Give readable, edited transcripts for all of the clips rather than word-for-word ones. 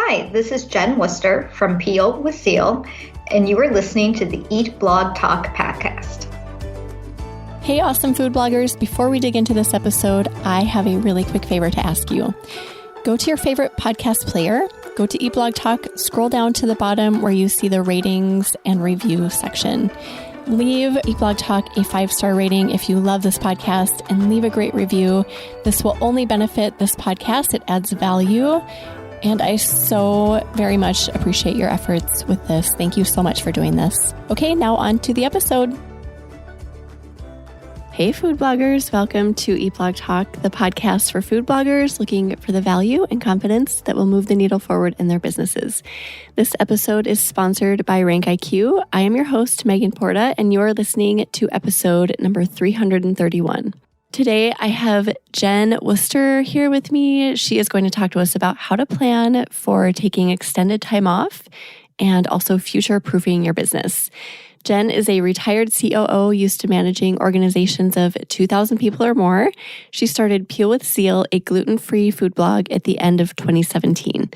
Hi, this is Jen Wooster from Peal with Zeal, and you are listening to the Eat Blog Talk podcast. Hey, awesome food bloggers. Before we dig into this episode, I have a really quick favor to ask you. Go to your favorite podcast player, go to Eat Blog Talk, scroll down to the bottom where you see the ratings and review section. Leave Eat Blog Talk a 5-star rating if you love this podcast and leave a great review. This will only benefit this podcast. It adds value. And I so very much appreciate your efforts with this. Thank you so much for doing this. Okay, now on to the episode. Hey, food bloggers. Welcome to Eat Blog Talk, the podcast for food bloggers looking for the value and confidence that will move the needle forward in their businesses. This episode is sponsored by RankIQ. I am your host, Megan Porta, and you're listening to episode number 331. Today, I have Jen Wooster here with me. She is going to talk to us about how to plan for taking extended time off and also future-proofing your business. Jen is a retired COO used to managing organizations of 2,000 people or more. She started Peal with Zeal, a gluten-free food blog, at the end of 2017.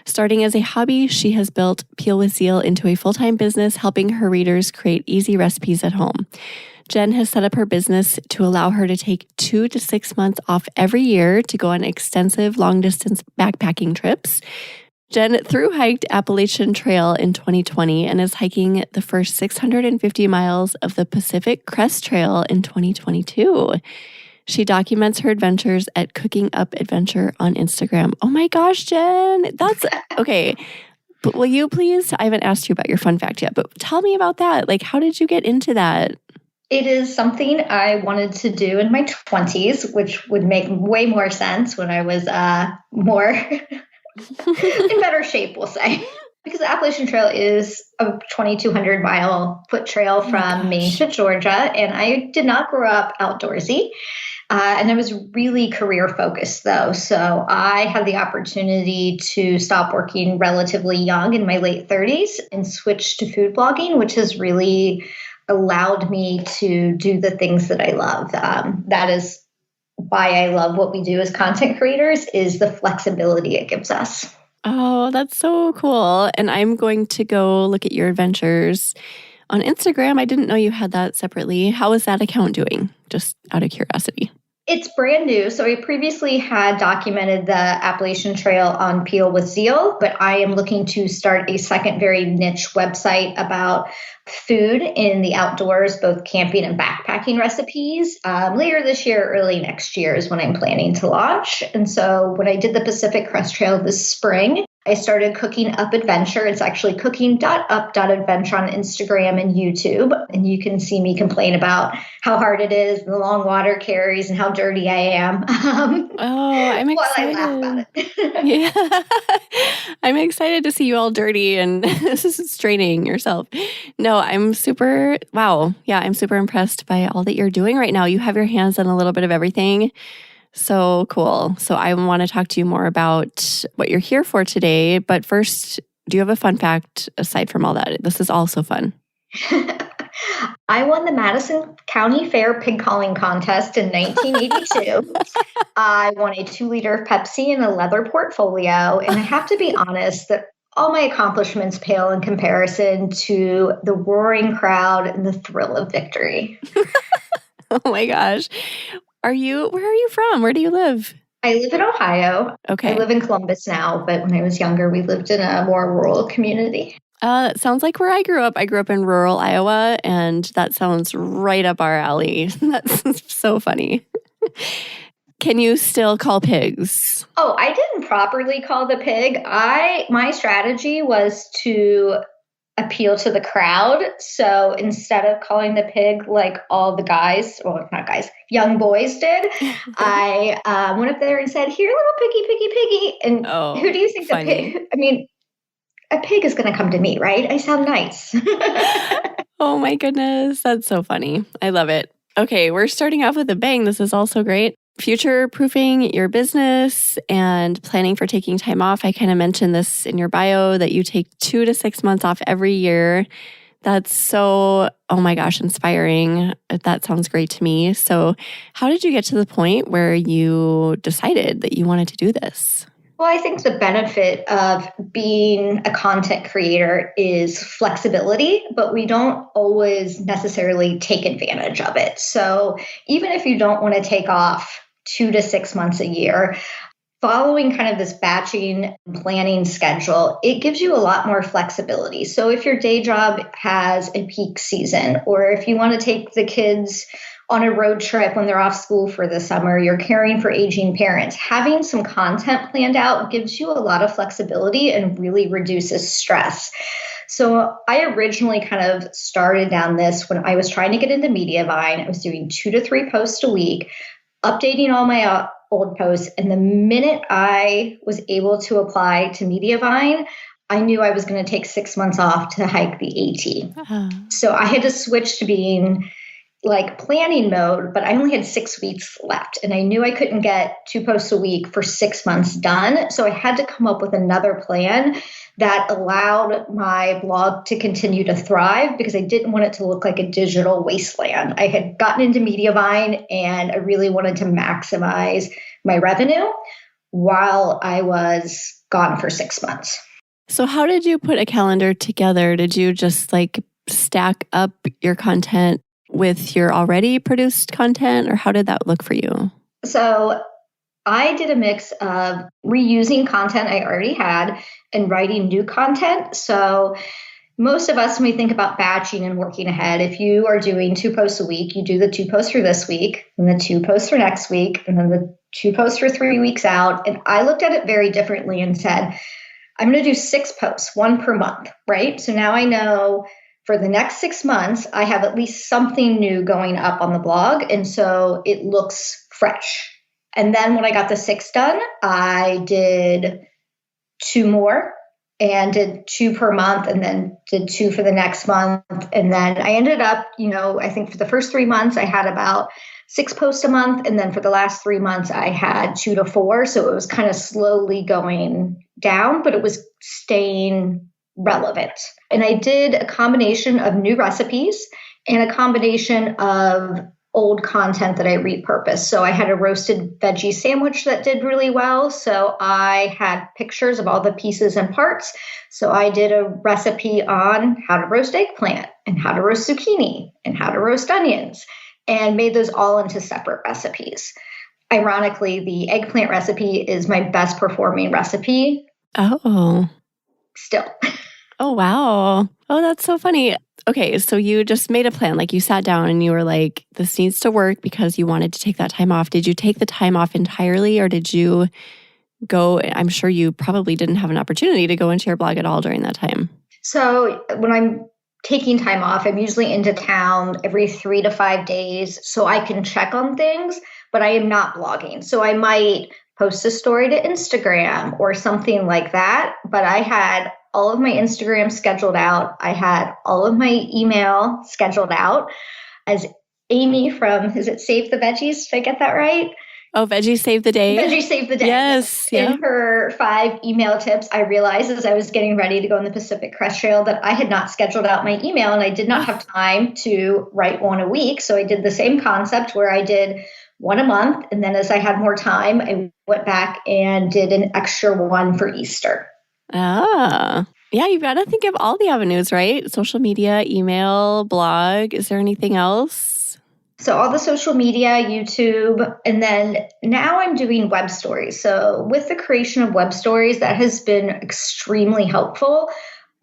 Starting as a hobby, she has built Peal with Zeal into a full-time business, helping her readers create easy recipes at home. Jen has set up her business to allow her to take 2 to 6 months off every year to go on extensive long-distance backpacking trips. Jen thru-hiked Appalachian Trail in 2020 and is hiking the first 650 miles of the Pacific Crest Trail in 2022. She documents her adventures at Cooking Up Adventure on Instagram. Oh my gosh, Jen, that's okay. But will you please? I haven't asked you about your fun fact yet, but tell me about that. Like, how did you get into that? It is something I wanted to do in my 20s, which would make way more sense when I was more in better shape, we'll say. Because the Appalachian Trail is a 2,200 mile foot trail from Maine to Georgia, and I did not grow up outdoorsy. And I was really career focused though. So I had the opportunity to stop working relatively young in my late 30s and switch to food blogging, which has really allowed me to do the things that I love. That is why I love what we do as content creators, is the flexibility it gives us. Oh, that's so cool. And I'm going to go look at your adventures on Instagram. I didn't know you had that separately. How is that account doing? Just out of curiosity. It's brand new. So I previously had documented the Appalachian Trail on Peal with Zeal, but I am looking to start a second very niche website about food in the outdoors, both camping and backpacking recipes. Later this year, early next year is when I'm planning to launch. And so when I did the Pacific Crest Trail this spring, I started Cooking Up Adventure. It's actually cooking.up.adventure on Instagram and YouTube. And you can see me complain about how hard it is, and the long water carries, and how dirty I am. I'm excited. While I laugh about it. Yeah. I'm excited to see you all dirty and this is straining yourself. No, I'm super impressed by all that you're doing right now. You have your hands on a little bit of everything. So cool. So I want to talk to you more about what you're here for today. But first, do you have a fun fact aside from all that? This is also fun. I won the Madison County Fair pig calling contest in 1982. I won a 2-liter Pepsi and a leather portfolio. And I have to be honest that all my accomplishments pale in comparison to the roaring crowd and the thrill of victory. Oh my gosh. Where are you from? Where do you live? I live in Ohio. Okay. I live in Columbus now, but when I was younger, we lived in a more rural community. That sounds like where I grew up. I grew up in rural Iowa, and that sounds right up our alley. That's so funny. Can you still call pigs? Oh, I didn't properly call the pig. My strategy was to appeal to the crowd. So instead of calling the pig like all the guys, well, not guys, young boys did, I went up there and said, "Here, little piggy, piggy, piggy." And who do you think funny. the pig? I mean, a pig is going to come to me, right? I sound nice. Oh my goodness. That's so funny. I love it. Okay, we're starting off with a bang. This is also great. Future-proofing your business and planning for taking time off. I kind of mentioned this in your bio that you take 2 to 6 months off every year. That's so, oh my gosh, inspiring. That sounds great to me. So how did you get to the point where you decided that you wanted to do this? Well, Well, I think the benefit of being a content creator is flexibility, but we don't always necessarily take advantage of it. So even if you don't want to take off 2 to 6 months a year, following kind of this batching planning schedule, it gives you a lot more flexibility. So if your day job has a peak season, or if you want to take the kids on a road trip when they're off school for the summer, you're caring for aging parents, having some content planned out gives you a lot of flexibility and really reduces stress. So I originally kind of started down this when I was trying to get into Mediavine. I was doing 2 to 3 posts a week, updating all my old posts. And the minute I was able to apply to Mediavine, I knew I was going to take 6 months off to hike the AT. Uh-huh. So I had to switch to being like planning mode, but I only had 6 weeks left and I knew I couldn't get 2 posts a week for 6 months done. So I had to come up with another plan that allowed my blog to continue to thrive because I didn't want it to look like a digital wasteland. I had gotten into Mediavine and I really wanted to maximize my revenue while I was gone for 6 months. So how did you put a calendar together? Did you just like stack up your content with your already produced content, or how did that look for you? So I did a mix of reusing content I already had and writing new content. So most of us, when we think about batching and working ahead, if you are doing 2 posts a week, you do the 2 posts for this week, and the 2 posts for next week, and then the 2 posts for 3 weeks out. And I looked at it very differently and said, I'm going to do 6 posts, 1 per month, right? So now I know for the next 6 months, I have at least something new going up on the blog. And so it looks fresh. And then when I got the 6 done, I did 2 more and did 2 per month and then did 2 for the next month. And then I ended up, I think for the first 3 months, I had about 6 posts a month. And then for the last 3 months, I had 2 to 4. So it was kind of slowly going down, but it was staying relevant. And I did a combination of new recipes and a combination of old content that I repurposed. So I had a roasted veggie sandwich that did really well. So I had pictures of all the pieces and parts. So I did a recipe on how to roast eggplant and how to roast zucchini and how to roast onions and made those all into separate recipes. Ironically, the eggplant recipe is my best performing recipe. Oh. Still. Oh, wow. Oh, that's so funny. Okay, so you just made a plan. Like you sat down and you were like, this needs to work because you wanted to take that time off. Did you take the time off entirely or did you go? I'm sure you probably didn't have an opportunity to go into your blog at all during that time. So when I'm taking time off, I'm usually into town every 3 to 5 days so I can check on things, but I am not blogging. So I might post a story to Instagram or something like that. But I had all of my Instagram scheduled out. I had all of my email scheduled out. As Amy from, is it Save the Veggies? Did I get that right? Oh, Veggie Save the Day. Veggie Save the Day. Yes. In her 5 email tips, I realized as I was getting ready to go on the Pacific Crest Trail that I had not scheduled out my email and I did not have time to write one a week. So I did the same concept where I did 1 a month. And then as I had more time, I went back and did an extra one for Easter. Ah, yeah, you've got to think of all the avenues, right? Social media, email, blog. Is there anything else? So all the social media, YouTube, and then now I'm doing web stories. So with the creation of web stories, that has been extremely helpful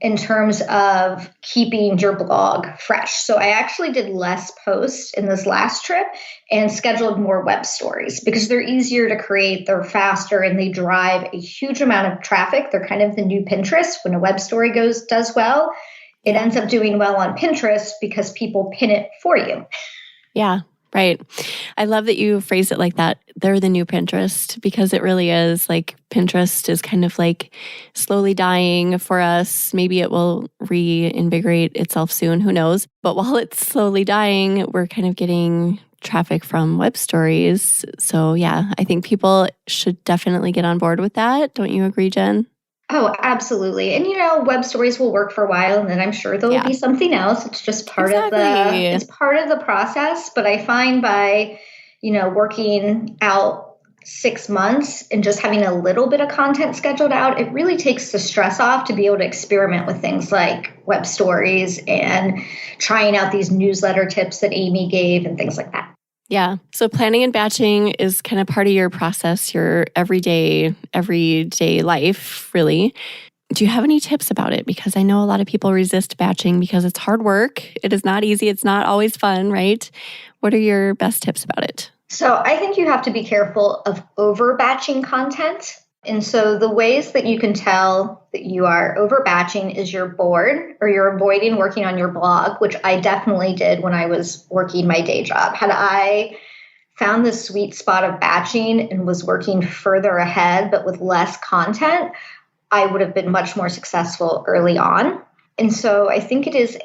in terms of keeping your blog fresh. So I actually did less posts in this last trip and scheduled more web stories because they're easier to create, they're faster, and they drive a huge amount of traffic. They're kind of the new Pinterest. When a web story does well, it ends up doing well on Pinterest because people pin it for you. Yeah, right. I love that you phrase it like that. They're the new Pinterest because it really is. Like Pinterest is kind of like slowly dying for us. Maybe it will reinvigorate itself soon. Who knows? But while it's slowly dying, we're kind of getting traffic from web stories. So yeah, I think people should definitely get on board with that. Don't you agree, Jen? Oh, absolutely. And web stories will work for a while and then I'm sure there'll be something else. It's just part of the process. But I find by, working out 6 months and just having a little bit of content scheduled out, it really takes the stress off to be able to experiment with things like web stories and trying out these newsletter tips that Amy gave and things like that. Yeah. So planning and batching is kind of part of your process, your everyday life, really. Do you have any tips about it? Because I know a lot of people resist batching because it's hard work. It is not easy. It's not always fun, right? What are your best tips about it? So I think you have to be careful of over batching content. And so the ways that you can tell that you are over batching is you're bored or you're avoiding working on your blog, which I definitely did when I was working my day job. Had I found the sweet spot of batching and was working further ahead, but with less content, I would have been much more successful early on. And so I think it is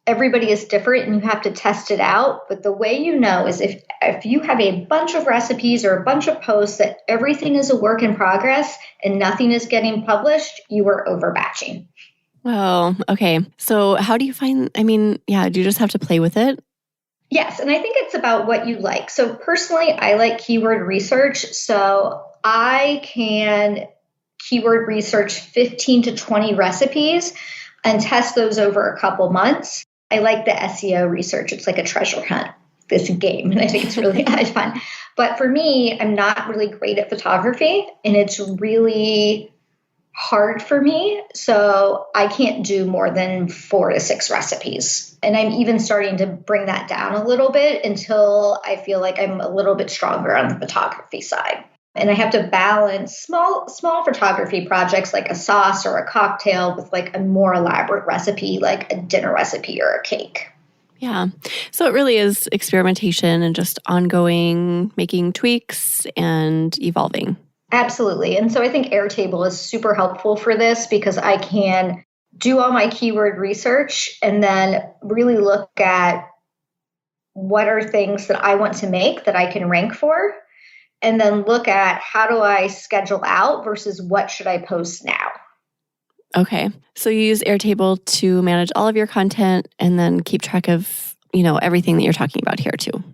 everybody is different and you have to test it out. But the way you know is if you have a bunch of recipes or a bunch of posts that everything is a work in progress and nothing is getting published, you are over batching. Oh, okay. So how do you find, do you just have to play with it? Yes. And I think it's about what you like. So personally, I like keyword research. So I can keyword research 15 to 20 recipes and test those over a couple months. I like the SEO research. It's like a treasure hunt, this game. And I think it's really fun. But for me, I'm not really great at photography and it's really hard for me. So I can't do more than 4 to 6 recipes. And I'm even starting to bring that down a little bit until I feel like I'm a little bit stronger on the photography side. And I have to balance small photography projects like a sauce or a cocktail with like a more elaborate recipe, like a dinner recipe or a cake. Yeah. So it really is experimentation and just ongoing, making tweaks and evolving. Absolutely. And so I think Airtable is super helpful for this because I can do all my keyword research and then really look at what are things that I want to make that I can rank for. And then look at how do I schedule out versus what should I post now. Okay. So you use Airtable to manage all of your content and then keep track of, everything that you're talking about here too.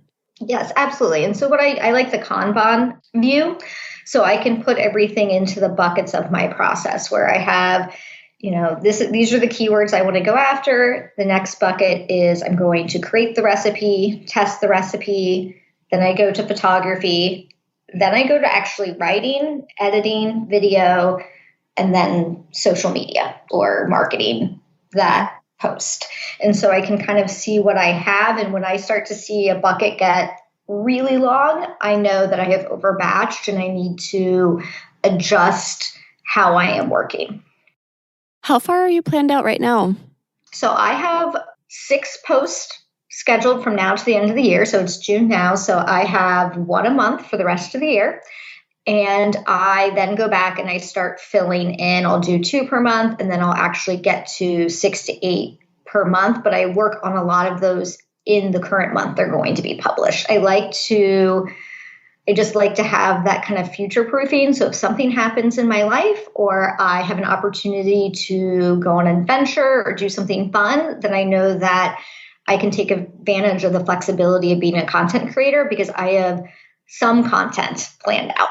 Yes, absolutely. And so what I like the Kanban view. So I can put everything into the buckets of my process where I have, these are the keywords I want to go after. The next bucket is I'm going to create the recipe, test the recipe. Then I go to photography. Then I go to actually writing, editing, video, and then social media or marketing that post. And so I can kind of see what I have. And when I start to see a bucket get really long, I know that I have overbatched and I need to adjust how I am working. How far are you planned out right now? So I have 6 posts scheduled from now to the end of the year. So it's June now. So I have 1 a month for the rest of the year. And I then go back and I start filling in. I'll do 2 per month and then I'll actually get to 6 to 8 per month. But I work on a lot of those in the current month they're going to be published. I just like to have that kind of future proofing. So if something happens in my life or I have an opportunity to go on an adventure or do something fun, then I know that I can take advantage of the flexibility of being a content creator because I have some content planned out.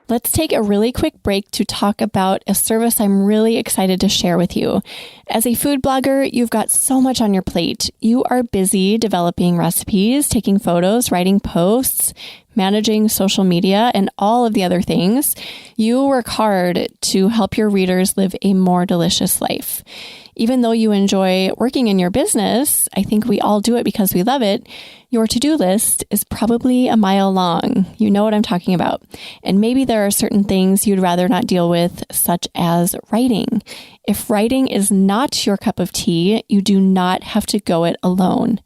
Let's take a really quick break to talk about a service I'm really excited to share with you. As a food blogger, you've got so much on your plate. You are busy developing recipes, taking photos, writing posts, managing social media, and all of the other things. You work hard to help your readers live a more delicious life. Even though you enjoy working in your business, I think we all do it because we love it, your to-do list is probably a mile long. You know what I'm talking about. And maybe there are certain things you'd rather not deal with, such as writing. If writing is not your cup of tea, you do not have to go it alone.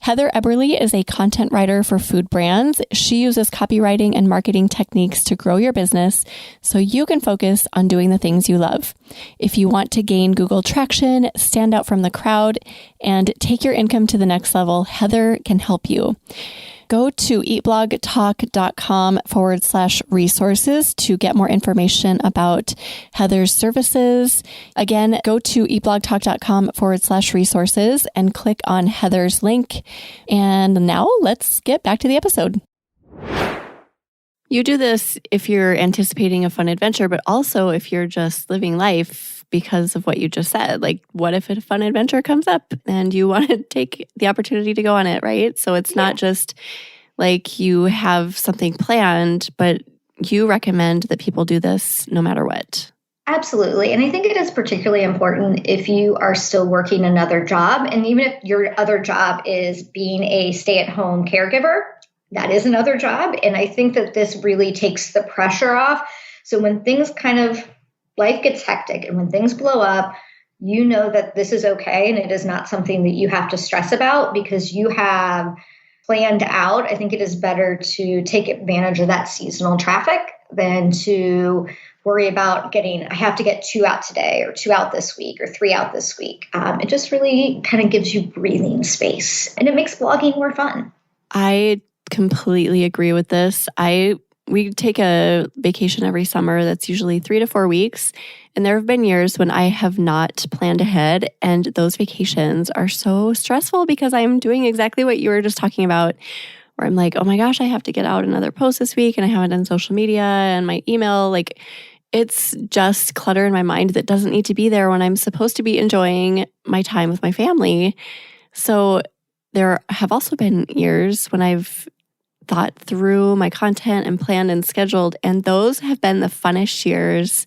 Heather Eberly is a content writer for food brands. She uses copywriting and marketing techniques to grow your business so you can focus on doing the things you love. If you want to gain Google traction, stand out from the crowd, and take your income to the next level, Heather can help you. Go to eatblogtalk.com/resources to get more information about Heather's services. Again, go to eatblogtalk.com/resources and click on Heather's link. And now let's get back to the episode. You do this if you're anticipating a fun adventure, but also if you're just living life because of what you just said. Like, what if a fun adventure comes up and you want to take the opportunity to go on it, right? So it's not just like you have something planned, but you recommend that people do this no matter what. Absolutely. And I think it is particularly important if you are still working another job. And even if your other job is being a stay-at-home caregiver, that is another job. And I think that this really takes the pressure off. So when things life gets hectic and when things blow up, you know that this is okay. And it is not something that you have to stress about because you have planned out. I think it is better to take advantage of that seasonal traffic than to worry about I have to get 2 out today or 2 out this week or 3 out this week. It just really kind of gives you breathing space and it makes blogging more fun. I completely agree with this. We take a vacation every summer that's usually 3 to 4 weeks. And there have been years when I have not planned ahead. And those vacations are so stressful because I'm doing exactly what you were just talking about, where I'm like, oh my gosh, I have to get out another post this week and I haven't done social media and my email. Like, it's just clutter in my mind that doesn't need to be there when I'm supposed to be enjoying my time with my family. So there have also been years when I've thought through my content and planned and scheduled, and those have been the funnest years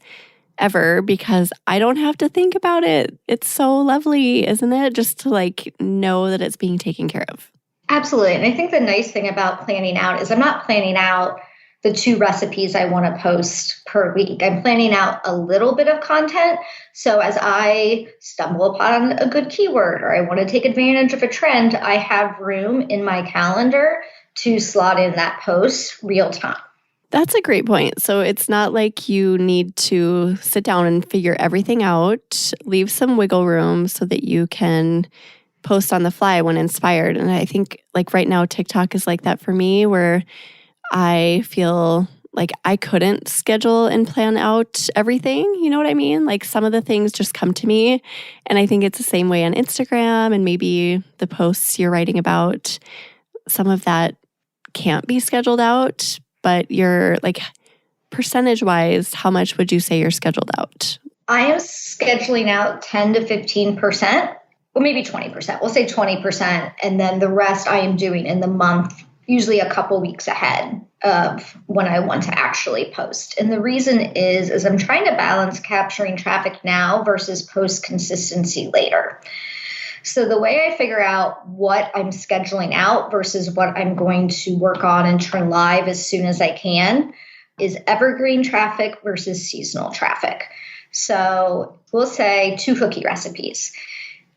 ever because I don't have to think about it. It's so lovely, isn't it? Just to know that it's being taken care of. Absolutely. And I think the nice thing about planning out is I'm not planning out the 2 recipes I want to post per week. I'm planning out a little bit of content. So as I stumble upon a good keyword or I want to take advantage of a trend, I have room in my calendar to slot in that post real time. That's a great point. So it's not like you need to sit down and figure everything out. Leave some wiggle room so that you can post on the fly when inspired. And I think right now TikTok is like that for me, where I feel like I couldn't schedule and plan out everything. You know what I mean? Like some of the things just come to me. And I think it's the same way on Instagram and maybe the posts you're writing about. Some of that can't be scheduled out, but you're percentage-wise, how much would you say you're scheduled out? I am scheduling out 10 to 15%, or maybe 20%. We'll say 20%. And then the rest I am doing in the month, usually a couple weeks ahead of when I want to actually post. And the reason is I'm trying to balance capturing traffic now versus post consistency later. So the way I figure out what I'm scheduling out versus what I'm going to work on and turn live as soon as I can is evergreen traffic versus seasonal traffic. So we'll say 2 cookie recipes.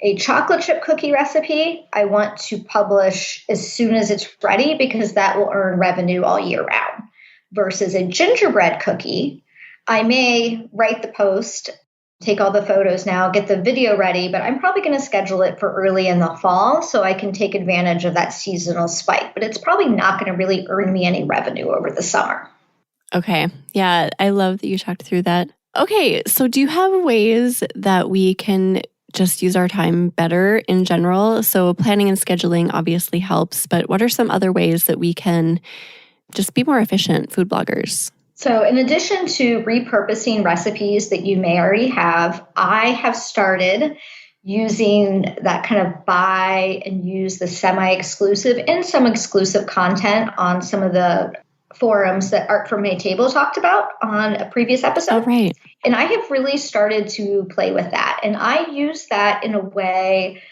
A chocolate chip cookie recipe, I want to publish as soon as it's ready because that will earn revenue all year round. Versus a gingerbread cookie, I may write the post, take all the photos now, get the video ready, but I'm probably going to schedule it for early in the fall so I can take advantage of that seasonal spike. But it's probably not going to really earn me any revenue over the summer. Okay. Yeah, I love that you talked through that. Okay, so do you have ways that we can just use our time better in general? So planning and scheduling obviously helps, but what are some other ways that we can just be more efficient food bloggers? So in addition to repurposing recipes that you may already have, I have started using that kind of buy and use the semi-exclusive and some exclusive content on some of the forums that Art from My Table talked about on a previous episode. Oh, right. And I have really started to play with that. And I use that in a way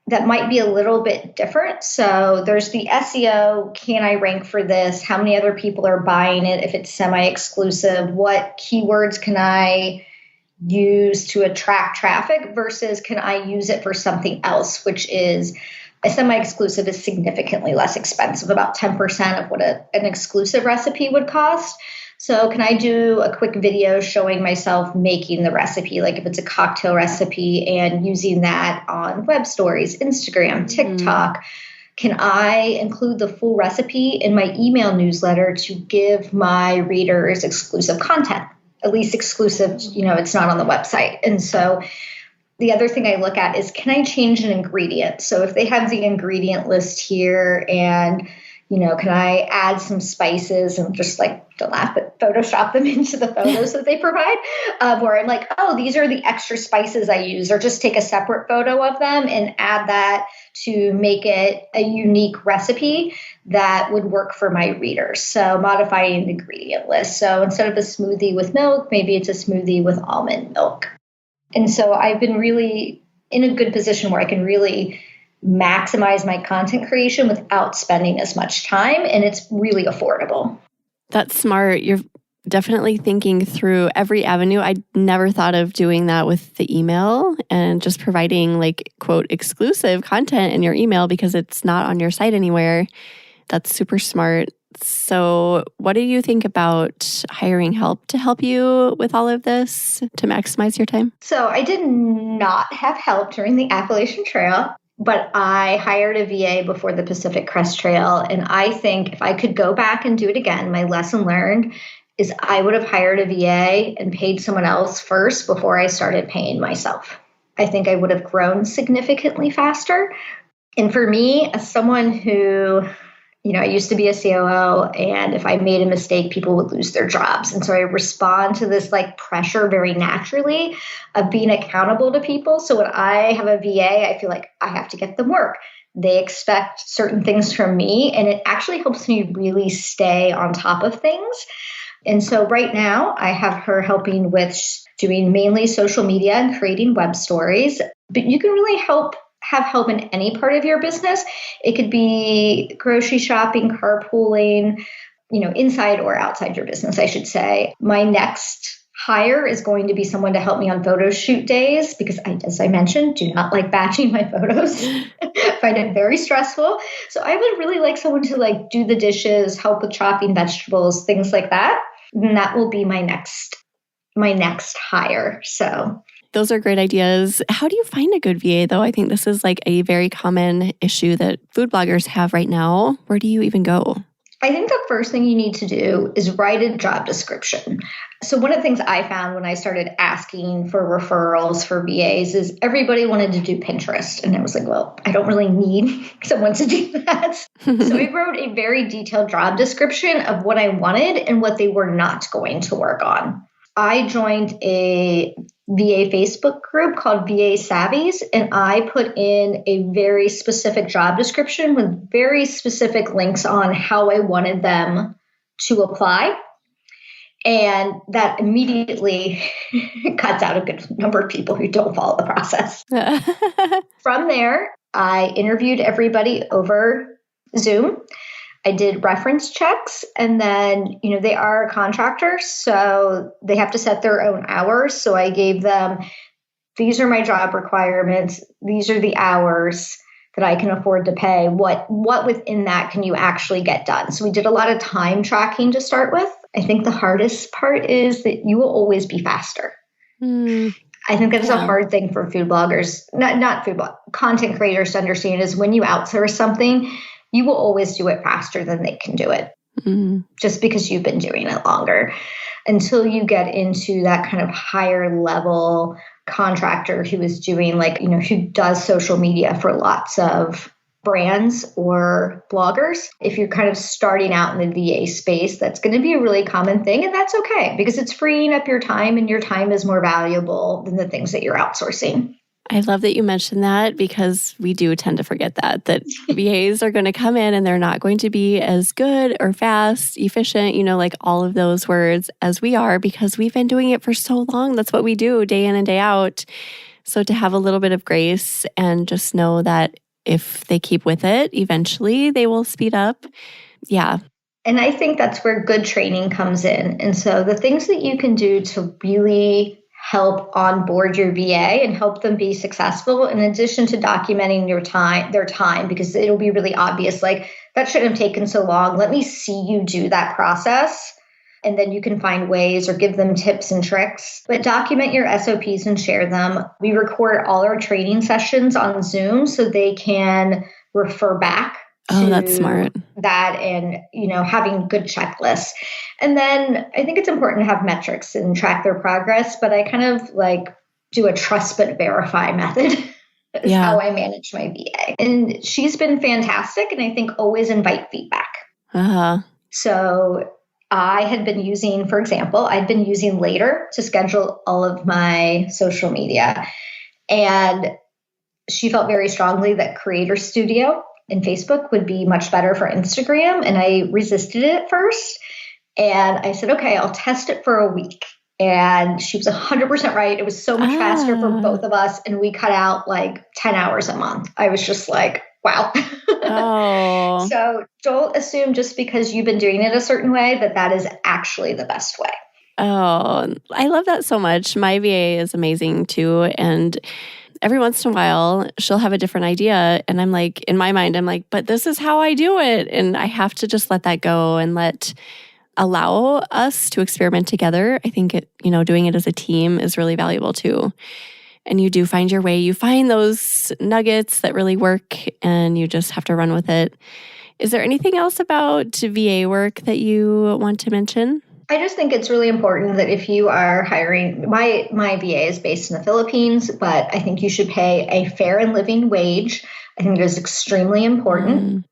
that might be a little bit different. So there's the SEO, can I rank for this? How many other people are buying it if it's semi-exclusive? What keywords can I use to attract traffic versus can I use it for something else, which is a semi-exclusive is significantly less expensive, about 10% of what an exclusive recipe would cost. So can I do a quick video showing myself making the recipe, like if it's a cocktail recipe and using that on web stories, Instagram, TikTok? Can I include the full recipe in my email newsletter to give my readers exclusive content? At least exclusive, it's not on the website. And so the other thing I look at is, can I change an ingredient? So if they have the ingredient list here and Can I add some spices and just like, don't laugh, but Photoshop them into the photos that they provide, where I'm like, oh, these are the extra spices I use, or just take a separate photo of them and add that to make it a unique recipe that would work for my readers. So modifying the ingredient list. So instead of a smoothie with milk, maybe it's a smoothie with almond milk. And so I've been really in a good position where I can really maximize my content creation without spending as much time, and it's really affordable. That's smart. You're definitely thinking through every avenue. I never thought of doing that with the email and just providing like, quote, exclusive content in your email because it's not on your site anywhere. That's super smart. So what do you think about hiring help to help you with all of this to maximize your time? So I did not have help during the Appalachian Trail, but I hired a VA before the Pacific Crest Trail. And I think if I could go back and do it again, my lesson learned is I would have hired a VA and paid someone else first before I started paying myself. I think I would have grown significantly faster. And for me, as someone who, I used to be a COO, and if I made a mistake, people would lose their jobs. And so I respond to this like pressure very naturally of being accountable to people. So when I have a VA, I feel like I have to get them work. They expect certain things from me, and it actually helps me really stay on top of things. And so right now I have her helping with doing mainly social media and creating web stories, but you can really have help in any part of your business. It could be grocery shopping, carpooling, inside or outside your business, I should say. My next hire is going to be someone to help me on photo shoot days because as I mentioned, do not like batching my photos. Find it very stressful. So I would really like someone to like do the dishes, help with chopping vegetables, things like that. And that will be my next hire. So those are great ideas. How do you find a good VA, though? I think this is like a very common issue that food bloggers have right now. Where do you even go? I think the first thing you need to do is write a job description. So one of the things I found when I started asking for referrals for VAs is everybody wanted to do Pinterest. And I was like, well, I don't really need someone to do that. So I wrote a very detailed job description of what I wanted and what they were not going to work on. I joined a VA Facebook group called VA Savvies, and I put in a very specific job description with very specific links on how I wanted them to apply. And that immediately cuts out a good number of people who don't follow the process. From there, I interviewed everybody over Zoom. I did reference checks, and then, they are contractors, so they have to set their own hours. So I gave them, these are my job requirements. These are the hours that I can afford to pay. What within that can you actually get done? So we did a lot of time tracking to start with. I think the hardest part is that you will always be faster. I think that's a hard thing for food bloggers, not food blog, content creators to understand is when you outsource something, you will always do it faster than they can do it, just because you've been doing it longer. Until you get into that kind of higher level contractor who is doing who does social media for lots of brands or bloggers. If you're kind of starting out in the VA space, that's going to be a really common thing. And that's okay because it's freeing up your time, and your time is more valuable than the things that you're outsourcing. I love that you mentioned that because we do tend to forget that VAs are going to come in and they're not going to be as good or fast, efficient, like all of those words as we are because we've been doing it for so long. That's what we do day in and day out. So to have a little bit of grace and just know that if they keep with it, eventually they will speed up. Yeah. And I think that's where good training comes in. And so the things that you can do to really help onboard your VA and help them be successful, in addition to documenting their time, because it'll be really obvious, like that shouldn't have taken so long. Let me see you do that process. And then you can find ways or give them tips and tricks, but document your SOPs and share them. We record all our training sessions on Zoom so they can refer back to that's smart. That and, having good checklists. And then I think it's important to have metrics and track their progress, but I kind of do a trust but verify method. is how I manage my VA. And she's been fantastic, and I think always invite feedback. So I had been using, for example, I'd been using Later to schedule all of my social media. And she felt very strongly that Creator Studio in Facebook would be much better for Instagram. And I resisted it at first. And I said, okay, I'll test it for a week. And she was 100% right. It was so much faster for both of us. And we cut out like 10 hours a month. I was just like, wow. Oh. So don't assume just because you've been doing it a certain way that is actually the best way. Oh, I love that so much. My VA is amazing too. And every once in a while, she'll have a different idea. And I'm like, in my mind, I'm like, but this is how I do it. And I have to just let that go and allow us to experiment together. I think doing it as a team is really valuable too. And you do find your way. You find those nuggets that really work and you just have to run with it. Is there anything else about VA work that you want to mention? I just think it's really important that if you are hiring, my VA is based in the Philippines, but I think you should pay a fair and living wage. I think it is extremely important.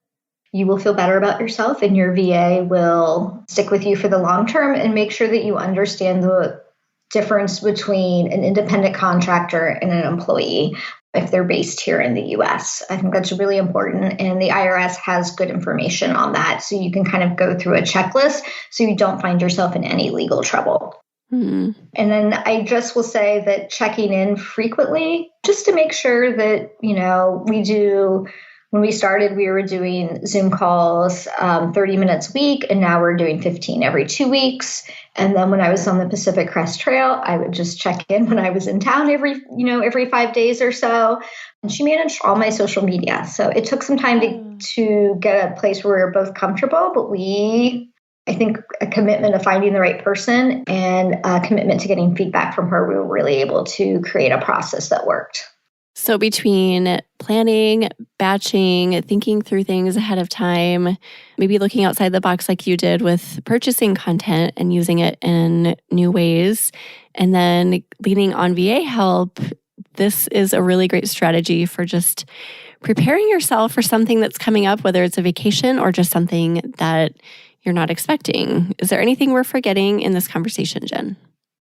You will feel better about yourself and your VA will stick with you for the long term, and make sure that you understand the difference between an independent contractor and an employee if they're based here in the US. I think that's really important. And the IRS has good information on that. So you can kind of go through a checklist so you don't find yourself in any legal trouble. And then I just will say that checking in frequently, just to make sure that, when we started, we were doing Zoom calls 30 minutes a week, and now we're doing 15 every 2 weeks. And then when I was on the Pacific Crest Trail, I would just check in when I was in town every 5 days or so. And she managed all my social media. So it took some time to get a place where we were both comfortable, but I think a commitment of finding the right person and a commitment to getting feedback from her, we were really able to create a process that worked. So between planning, batching, thinking through things ahead of time, maybe looking outside the box like you did with purchasing content and using it in new ways, and then leaning on VA help, this is a really great strategy for just preparing yourself for something that's coming up, whether it's a vacation or just something that you're not expecting. Is there anything we're forgetting in this conversation, Jen?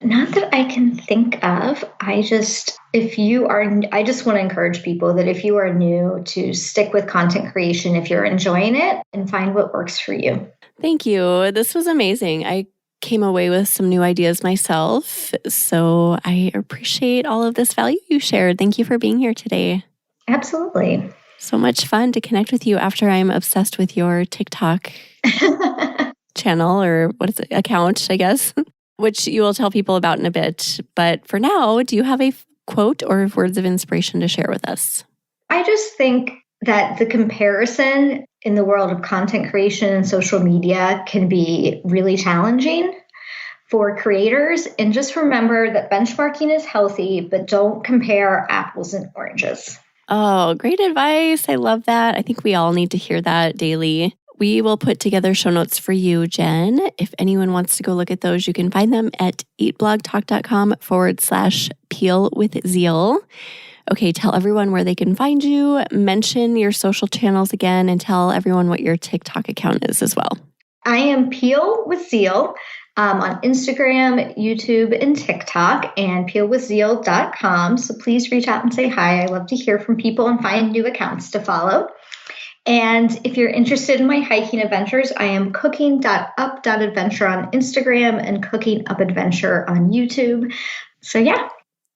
Not that I can think of. I just want to encourage people that if you are new, to stick with content creation if you're enjoying it and find what works for you. Thank you. This was amazing. I came away with some new ideas myself. So I appreciate all of this value you shared. Thank you for being here today. Absolutely. So much fun to connect with you after I'm obsessed with your TikTok channel, or what is it, account, I guess, which you will tell people about in a bit. But for now, do you have a quote or words of inspiration to share with us? I just think that the comparison in the world of content creation and social media can be really challenging for creators. And just remember that benchmarking is healthy, but don't compare apples and oranges. Oh, great advice. I love that. I think we all need to hear that daily. We will put together show notes for you, Jen. If anyone wants to go look at those, you can find them at eatblogtalk.com/Peal with Zeal. Okay, tell everyone where they can find you, mention your social channels again, and tell everyone what your TikTok account is as well. I am Peal with Zeal on Instagram, YouTube, and TikTok, and pealwithzeal.com. So please reach out and say hi. I love to hear from people and find new accounts to follow. And if you're interested in my hiking adventures, I am cooking.up.adventure on Instagram and cookingupadventure on YouTube. So yeah,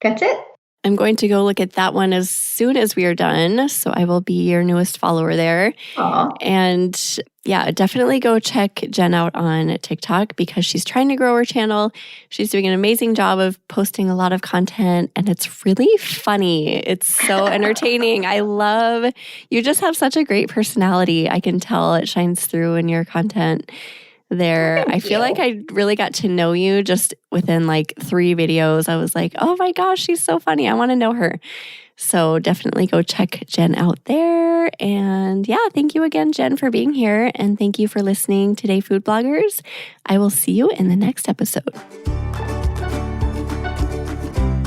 that's it. I'm going to go look at that one as soon as we are done. So I will be your newest follower there. Aww. And yeah, definitely go check Jen out on TikTok because she's trying to grow her channel. She's doing an amazing job of posting a lot of content and it's really funny. It's so entertaining. You just have such a great personality. I can tell it shines through in your content there. I feel like I really got to know you just within like 3 videos. I was like, oh my gosh, she's so funny. I want to know her. So definitely go check Jen out there. And yeah, thank you again, Jen, for being here. And thank you for listening today, food bloggers. I will see you in the next episode.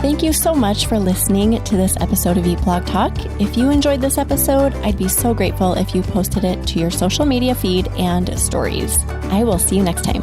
Thank you so much for listening to this episode of Eat Blog Talk. If you enjoyed this episode, I'd be so grateful if you posted it to your social media feed and stories. I will see you next time.